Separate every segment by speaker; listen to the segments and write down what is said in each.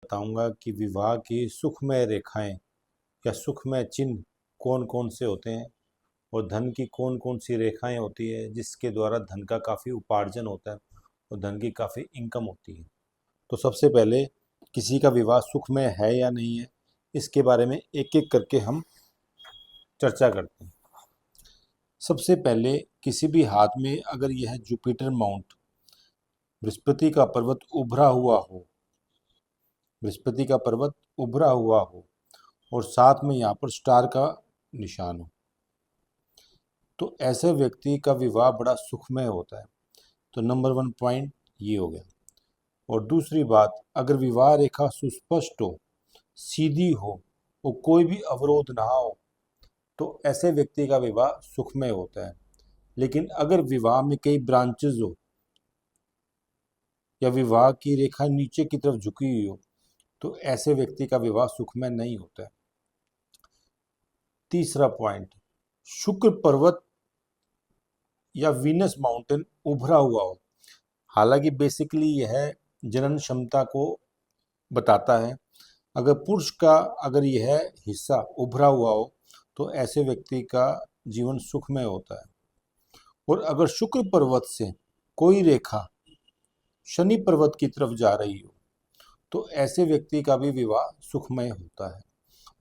Speaker 1: बताऊंगा कि विवाह की सुखमय रेखाएं या सुखमय चिन्ह कौन कौन से होते हैं और धन की कौन कौन सी रेखाएं होती है जिसके द्वारा धन का काफ़ी उपार्जन होता है और धन की काफ़ी इनकम होती है। तो सबसे पहले किसी का विवाह सुखमय है या नहीं है, इसके बारे में एक एक करके हम चर्चा करते हैं। सबसे पहले किसी भी हाथ में अगर यह जुपिटर माउंट बृहस्पति का पर्वत उभरा हुआ हो, बृहस्पति का पर्वत उभरा हुआ हो और साथ में यहाँ पर स्टार का निशान हो, तो ऐसे व्यक्ति का विवाह बड़ा सुखमय होता है। तो नंबर 1 पॉइंट ये हो गया। और दूसरी बात, अगर विवाह रेखा सुस्पष्ट हो, सीधी हो और कोई भी अवरोध ना हो, तो ऐसे व्यक्ति का विवाह सुखमय होता है। लेकिन अगर विवाह में कई ब्रांचेज हो या विवाह की रेखा नीचे की तरफ झुकी हुई हो, तो ऐसे व्यक्ति का विवाह सुखमय नहीं होता है। तीसरा पॉइंट, शुक्र पर्वत या वीनस माउंटेन उभरा हुआ हो। हालांकि बेसिकली यह जनन क्षमता को बताता है। अगर पुरुष का अगर यह हिस्सा उभरा हुआ हो तो ऐसे व्यक्ति का जीवन सुखमय होता है। और अगर शुक्र पर्वत से कोई रेखा शनि पर्वत की तरफ जा रही हो तो ऐसे व्यक्ति का भी विवाह सुखमय होता है।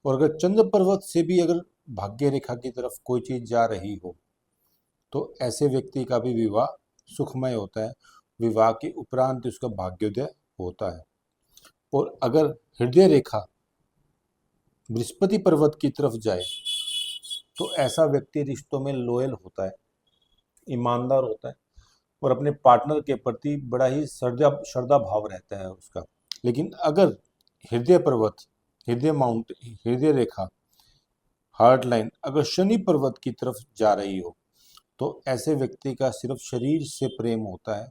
Speaker 1: और अगर चंद्र पर्वत से भी अगर भाग्य रेखा की तरफ कोई चीज जा रही हो तो ऐसे व्यक्ति का भी विवाह सुखमय होता है। विवाह के उपरांत उसका भाग्योदय होता है। और अगर हृदय रेखा बृहस्पति पर्वत की तरफ जाए तो ऐसा व्यक्ति रिश्तों में लॉयल होता है, ईमानदार होता है और अपने पार्टनर के प्रति बड़ा ही श्रद्धा भाव रहता है उसका। लेकिन अगर हृदय पर्वत, हृदय रेखा, हार्ट लाइन अगर शनि पर्वत की तरफ जा रही हो तो ऐसे व्यक्ति का सिर्फ शरीर से प्रेम होता है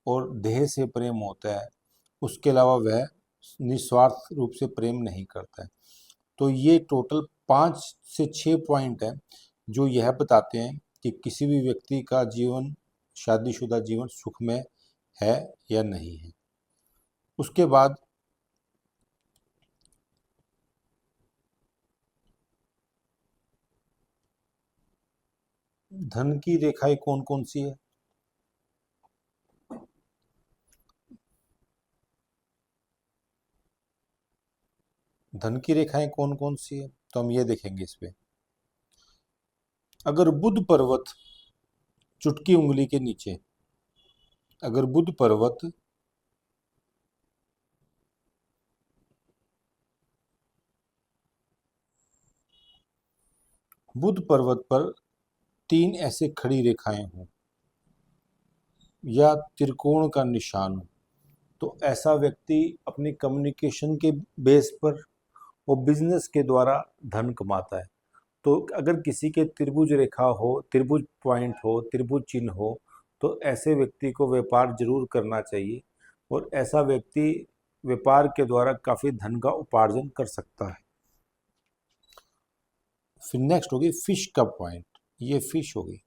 Speaker 1: और देह से प्रेम होता है, उसके अलावा वह निस्वार्थ रूप से प्रेम नहीं करता है। तो ये टोटल 5 से 6 पॉइंट हैं जो यह बताते हैं कि किसी भी व्यक्ति का जीवन, शादीशुदा जीवन सुखमय है या नहीं है। उसके बाद धन की रेखाएं कौन कौन सी है। धन की रेखाएं कौन कौन सी है तो हम ये देखेंगे इस पे। अगर बुध पर्वत चुटकी उंगली के नीचे, अगर बुध पर्वत बुध पर्वत पर 3 ऐसे खड़ी रेखाएं हों या त्रिकोण का निशान हो तो ऐसा व्यक्ति अपनी कम्युनिकेशन के बेस पर वो बिजनेस के द्वारा धन कमाता है। तो अगर किसी के त्रिभुज रेखा हो, त्रिभुज पॉइंट हो, त्रिभुज चिन्ह हो तो ऐसे व्यक्ति को व्यापार जरूर करना चाहिए और ऐसा व्यक्ति व्यापार के द्वारा काफ़ी धन का उपार्जन कर सकता है। फिर नेक्स्ट होगी फिश का पॉइंट, ये फिश होगी।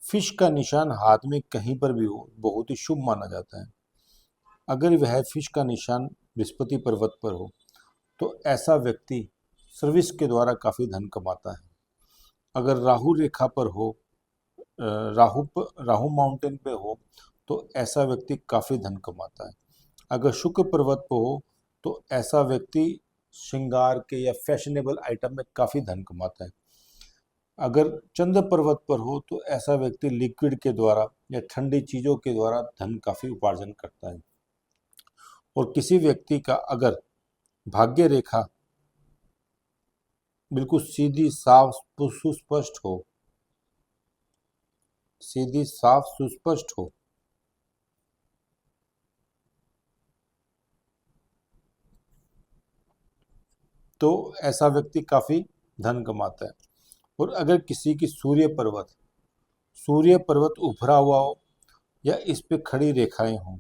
Speaker 1: फिश का निशान हाथ में कहीं पर भी हो बहुत ही शुभ माना जाता है। अगर वह फिश का निशान बृहस्पति पर्वत पर हो तो ऐसा व्यक्ति सर्विस के द्वारा काफ़ी धन कमाता है। अगर राहु रेखा पर हो, राहु माउंटेन पे हो तो ऐसा व्यक्ति काफ़ी धन कमाता है। अगर शुक्र पर्वत पर हो तो ऐसा व्यक्ति श्रृंगार के या फैशनेबल आइटम में काफ़ी धन कमाता है। अगर चंद्र पर्वत पर हो तो ऐसा व्यक्ति लिक्विड के द्वारा या ठंडी चीज़ों के द्वारा धन काफ़ी उपार्जन करता है। और किसी व्यक्ति का अगर भाग्य रेखा बिल्कुल सीधी साफ सुस्पष्ट हो, सीधी साफ सुस्पष्ट हो तो ऐसा व्यक्ति काफ़ी धन कमाता है। और अगर किसी की सूर्य पर्वत उभरा हुआ हो या इस पे खड़ी रेखाएं हों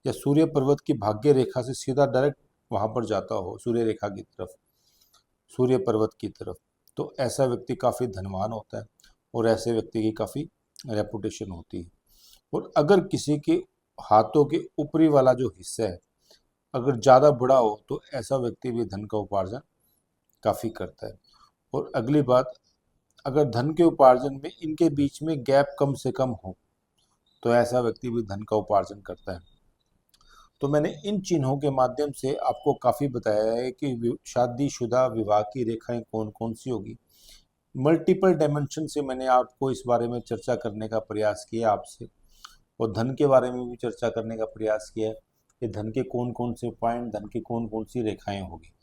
Speaker 1: या सूर्य पर्वत की भाग्य रेखा से सीधा डायरेक्ट वहां पर जाता हो सूर्य रेखा की तरफ, सूर्य पर्वत की तरफ, तो ऐसा व्यक्ति काफ़ी धनवान होता है और ऐसे व्यक्ति की काफ़ी रेपुटेशन होती है। और अगर किसी के हाथों के ऊपरी वाला जो हिस्सा है अगर ज़्यादा बड़ा हो तो ऐसा व्यक्ति भी धन का उपार्जन काफ़ी करता है। और अगली बात, अगर धन के उपार्जन में इनके बीच में गैप कम से कम हो तो ऐसा व्यक्ति भी धन का उपार्जन करता है। तो मैंने इन चिन्हों के माध्यम से आपको काफ़ी बताया है कि शादीशुदा विवाह की रेखाएं कौन कौन सी होगी। मल्टीपल डायमेंशन से मैंने आपको इस बारे में चर्चा करने का प्रयास किया आपसे, और धन के बारे में भी चर्चा करने का प्रयास किया है कि धन के कौन कौन से पॉइंट, धन की कौन कौन सी रेखाएं होगी।